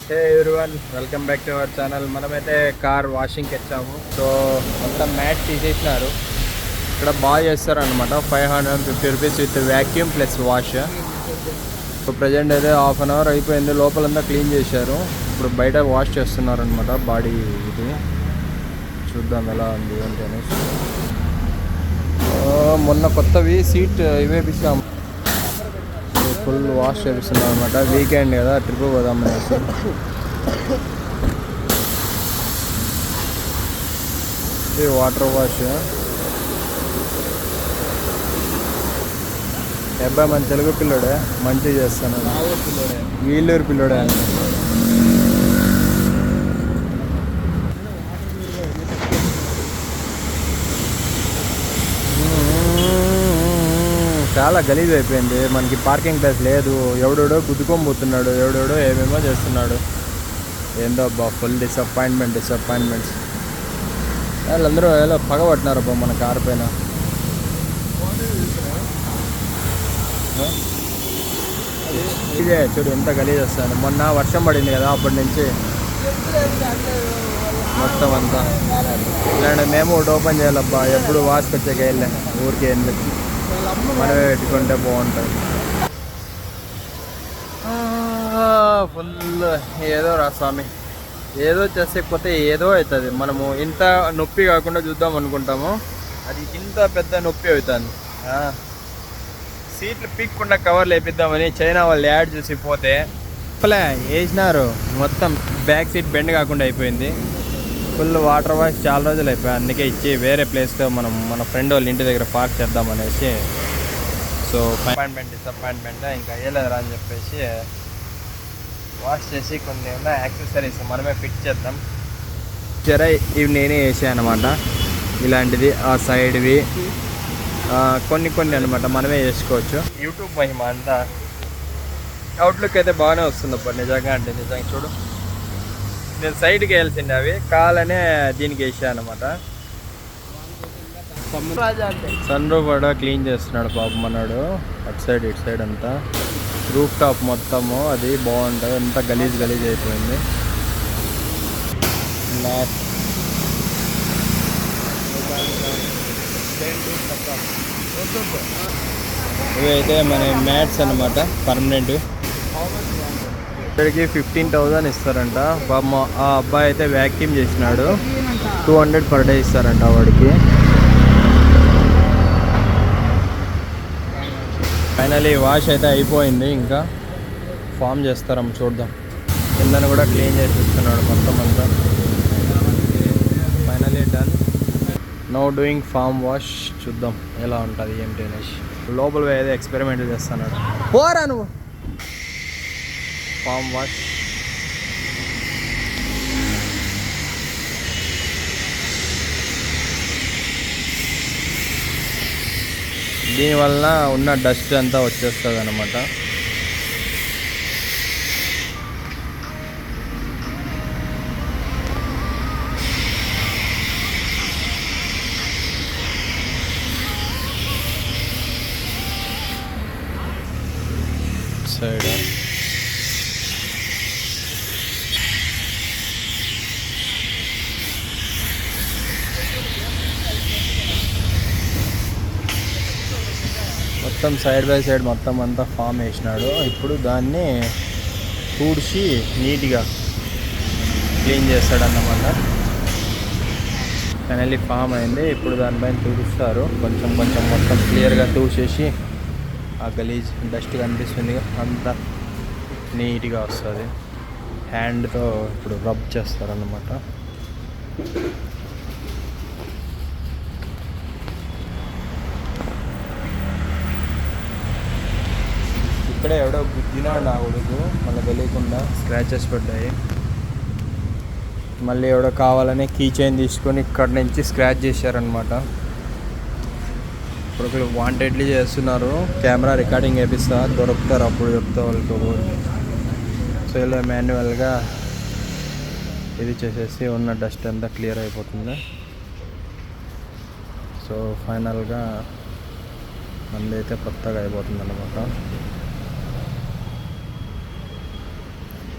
Hey everyone, welcome back to our channel. మనమైతే car వాషింగ్కి వచ్చాము. So మొత్తం మ్యాట్ తీసేసినారు. ఇక్కడ బాగా చేస్తారనమాట. 550 rupees with vacuum plus wash. So present అయితే హాఫ్ అన్ అవర్ అయిపోయింది. లోపలంతా క్లీన్ చేశారు. ఇప్పుడు బయట వాష్ చేస్తున్నారు అనమాట బాడీ. ఇది చూద్దాం ఎలా ఉంది ఏంటి అనేసి. మొన్న కొత్తవి సీట్ ఇవే పిచ్చాము. ఫుల్ వాష్ చేపిస్తున్నాం అనమాట. వీకెండ్ కదా, ట్రిప్ పోదాం అనేసి. ఇది వాటర్ వాష్. అబ్బాయి మన తెలుగు పిల్లోడే, మంచిగా చేస్తాను. వీళ్ళూరు పిల్లోడే అని. చాలా గలీజ్ అయిపోయింది. మనకి పార్కింగ్ ప్లేస్ లేదు. ఎవడెవడో గుద్దుకొని పోతున్నాడు, ఎవడెవడో ఏమేమో చేస్తున్నాడు. ఏందో అబ్బా, ఫుల్ డిసప్పాయింట్మెంట్స్. వాళ్ళందరూ ఎలా పగబట్టినారు అబ్బా మన కారు పైన. ఇదే చూడు ఎంత గలీజ్ వస్తాను. మొన్న వర్షం పడింది కదా, అప్పటి నుంచి మొత్తం అంతా ఇలాంటి మేము ఒకటి ఓపెన్ చేయాలబ్బా. ఎప్పుడు వాష్కి వచ్చాక వెళ్ళా ఊరికి వెళ్ళి మనమే పెట్టుకుంటే బాగుంటుంది. ఫుల్ ఏదో రా స్వామి, ఏదో చేసేకపోతే ఏదో అవుతుంది. మనము ఇంత నొప్పి కాకుండా చూద్దాం అనుకుంటాము, అది ఇంత పెద్ద నొప్పి అవుతుంది. సీట్లు పీక్కుండా కవర్లు వేపిద్దామని చైనా వాళ్ళు యాడ్ చేసి పోతే వేసినారు. మొత్తం బ్యాక్ సీట్ బెండ్ కాకుండా అయిపోయింది. ఫుల్ వాటర్ వాష్ చాలా రోజులు అయిపోయాయి. అందుకే ఇచ్చి వేరే ప్లేస్లో మన ఫ్రెండ్ వాళ్ళ ఇంటి దగ్గర పార్క్ చేద్దాం అనేసి. సో డిసప్పాయింట్మెంట్ ఇంకా వేయలేదురా అని చెప్పేసి వాష్ చేసి కొన్ని ఉన్న యాక్సెసరీస్ మనమే ఫిట్ చేద్దాం. జరా ఇవి నేనే వేసాను అనమాట. ఇలాంటిది ఆ సైడ్వి కొన్ని అనమాట మనమే వేసుకోవచ్చు. యూట్యూబ్ మహిమ అంతా. అవుట్లుక్ అయితే బాగానే వస్తుంది అప్పుడు నిజంగా. అంటే నిజంగా చూడు, నేను సైడ్కి వేయాల్సిండే, అవి కాలనే దీనికి వేసాను అనమాట. సన్ రూఫ్ కూడా క్లీన్ చేస్తున్నాడు పాపం అన్నాడు. అటు సైడ్ ఇటు సైడ్ అంతా రూఫ్ టాప్ మొత్తము అది బాగుంటుంది. అంతా గలీజ్ అయిపోయింది. ఇవైతే మన మ్యాట్స్ అనమాట, పర్మనెంట్. ఇక్కడికి 15,000 ఇస్తారంట. పాపం ఆ అబ్బాయి అయితే వ్యాక్యూమ్ చేసినాడు. 200 పర్ డే ఇస్తారంట వాడికి. ఫైనలీ వాష్ అయితే అయిపోయింది. ఇంకా ఫామ్ చేస్తారమ్మ, చూద్దాం. కిందను కూడా క్లీన్ చేసి ఇస్తున్నాడు మొత్తం అంతా. Finally done. Now doing foam wash. చూద్దాం ఎలా ఉంటుంది ఏంటి అనేసి. లోపల ఏదో ఎక్స్పెరిమెంట్ చేస్తున్నాడు. పోరా నువ్వు. ఫామ్ వాష్ దీనివల్ల ఉన్న డస్ట్ అంతా వచ్చేస్తుంది అన్నమాట. సైడ్ మొత్తం సైడ్ బై సైడ్ మొత్తం అంతా ఫామ్ వేసినాడు. ఇప్పుడు దాన్ని పూడ్చి నీట్గా క్లీన్ చేస్తాడన్నమాట. ఫైనల్లీ ఫామ్ అయింది. ఇప్పుడు దానిపైన తుడుస్తారు. కొంచెం మొత్తం క్లియర్గా తుడిచేసి ఆ గలీజ్ డస్ట్ కనిపిస్తుంది అంతా నీట్గా వస్తుంది. హ్యాండ్తో ఇప్పుడు రబ్ చేస్తారన్నమాట. ఇక్కడే ఎవడో గుద్దినా నా కొడుకు, మళ్ళీ తెలియకుండా స్క్రాచెస్ పడ్డాయి. మళ్ళీ ఎవడో కావాలని కీ చైన్ తీసుకొని ఇక్కడ నుంచి స్క్రాచ్ చేశారనమాట. ఇప్పుడు వాంటెడ్లీ చేస్తున్నారు. కెమెరా రికార్డింగ్ వేపిస్తా, దొరుకుతారు అప్పుడు చెప్తా వాళ్ళకి. సో ఇలా మాన్యువల్గా ఇది చేసేసి ఉన్న డస్ట్ అంతా క్లియర్ అయిపోతుంది. సో ఫైనల్గా మంది అయితే కొత్తగా అయిపోతుంది అన్నమాట.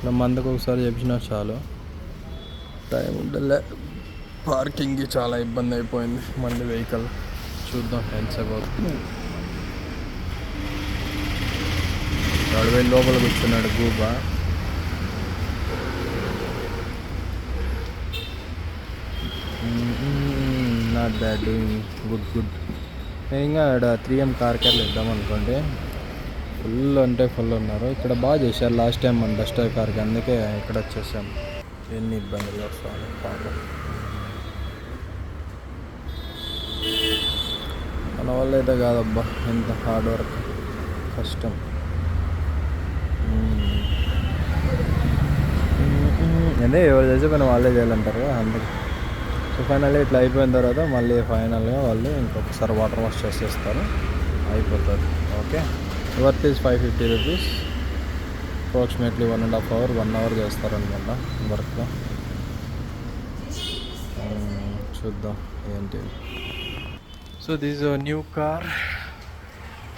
ఇలా మందుకు ఒకసారి చెప్పినా చాలు. టైం ఉండలే, పార్కింగ్కి చాలా ఇబ్బంది అయిపోయింది మంది వెహికల్. చూద్దాం ఎంతసేపు అవుతుంది. వాడు వెళ్ళి లోపల కూర్చున్నాడు గూబా. Not bad, doing good good. ఇంకా ఇక్కడ 3M కార్ కేర్లు ఇద్దాం అనుకోండి, ఫుల్ అంటే ఫుల్ ఉన్నారు. ఇక్కడ బాగా చేశారు లాస్ట్ టైం మన డస్టర్ కార్కి, అందుకే ఇక్కడ వచ్చేసాం. ఎన్ని ఇబ్బందులు వస్తాయి పాపం. మన వల్ల అయితే కాదబ్బా, ఎంత హార్డ్ వర్క్, కష్టం. అదే ఎవరు చేసే పని వాళ్ళే చేయాలంటారు కదా అందుకు. సో ఫైనల్గా ఇట్లా అయిపోయిన తర్వాత మళ్ళీ ఫైనల్గా వాళ్ళు ఇంకొకసారి వాటర్ వాష్ చేసేస్తారు, అయిపోతుంది. Okay, worth is 550 rupees. Approximately 1.5 hour 1 hour చేస్తారనమాట వర్క్లో. చూద్దాం ఏంటి. So this is new car.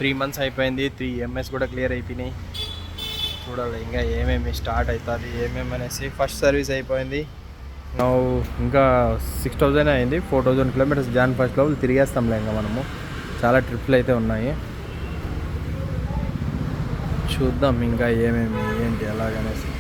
3 months అయిపోయింది, 3 EMIs కూడా క్లియర్ అయిపోయినాయి. చూడాలి ఇంకా ఏమేమి స్టార్ట్ అవుతుంది ఏమేమి అనేసి. ఫస్ట్ సర్వీస్ అయిపోయింది. ఇంకా 6,000 అయింది. 4,000 kilometers Jan 1st లోపల తిరిగేస్తాంలే ఇంకా మనము. చాలా ట్రిప్లు అయితే ఉన్నాయి. చూద్దాం ఇంకా ఏమేమి ఏంటి ఎలాగనేసి.